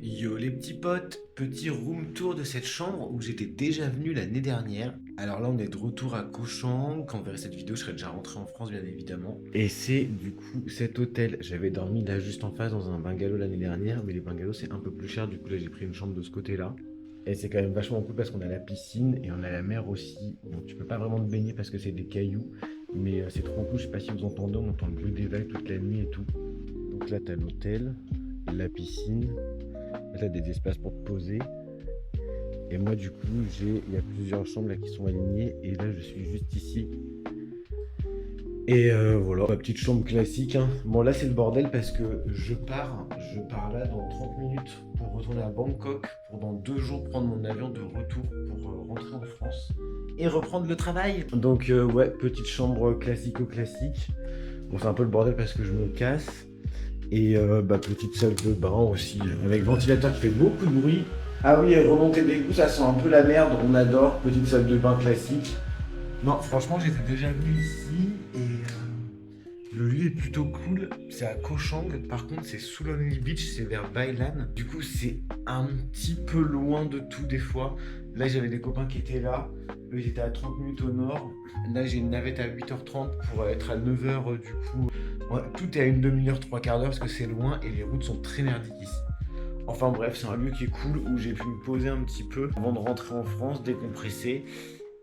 Yo les petits potes, petit room tour de cette chambre où j'étais déjà venu l'année dernière. Alors là on est de retour à Koh Chang, quand vous verrez cette vidéo je serai déjà rentré en France bien évidemment. Et c'est du coup cet hôtel, j'avais dormi là juste en face dans un bungalow l'année dernière, mais les bungalows c'est un peu plus cher, du coup là j'ai pris une chambre de ce côté là. Et c'est quand même vachement cool parce qu'on a la piscine et on a la mer aussi. Donc tu peux pas vraiment te baigner parce que c'est des cailloux, mais c'est trop cool, je sais pas si vous entendez, on entend le bruit des vagues toute la nuit et tout. Donc là t'as l'hôtel, la piscine. Là, t'as des espaces pour te poser. Et moi, du coup, il y a plusieurs chambres là qui sont alignées. Et là, je suis juste ici. Et voilà, ma petite chambre classique, hein. Bon, là, c'est le bordel parce que je pars là dans 30 minutes pour retourner à Bangkok. Pour dans 2 jours prendre mon avion de retour pour rentrer en France et reprendre le travail. Donc, ouais, petite chambre classico-classique. Bon, c'est un peu le bordel parce que je me casse. Et petite salle de bain aussi, avec ventilateur qui fait beaucoup de bruit. Ah oui, remontée d'égout, ça sent un peu la merde, on adore. Petite salle de bain classique. Non, franchement, j'étais déjà venu ici et le lieu est plutôt cool. C'est à Koh Chang, par contre, c'est Sulawesi Beach, c'est vers Bailan. Du coup, c'est un petit peu loin de tout des fois. Là, j'avais des copains qui étaient là. Eux, ils étaient à 30 minutes au nord. Là, j'ai une navette à 8h30 pour être à 9h du coup. Ouais, tout est à une demi-heure, 3/4 d'heure parce que c'est loin et les routes sont très merdiques ici. Enfin bref, c'est un lieu qui est cool où j'ai pu me poser un petit peu avant de rentrer en France, décompresser.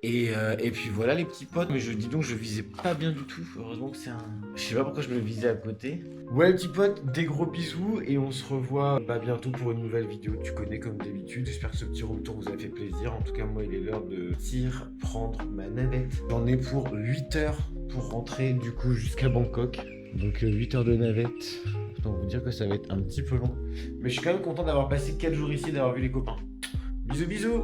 Et puis voilà les petits potes, mais je dis donc je visais pas bien du tout. Heureusement que c'est un... Je sais pas pourquoi je me visais à côté. Ouais les petits potes, des gros bisous et on se revoit bientôt pour une nouvelle vidéo. Tu connais comme d'habitude, j'espère que ce petit room tour vous a fait plaisir. En tout cas moi il est l'heure de partir prendre ma navette. J'en ai pour 8 heures pour rentrer du coup jusqu'à Bangkok. Donc 8 heures de navette. Autant vous dire que ça va être un petit peu long. Mais je suis quand même content d'avoir passé 4 jours ici et d'avoir vu les copains. Bisous bisous.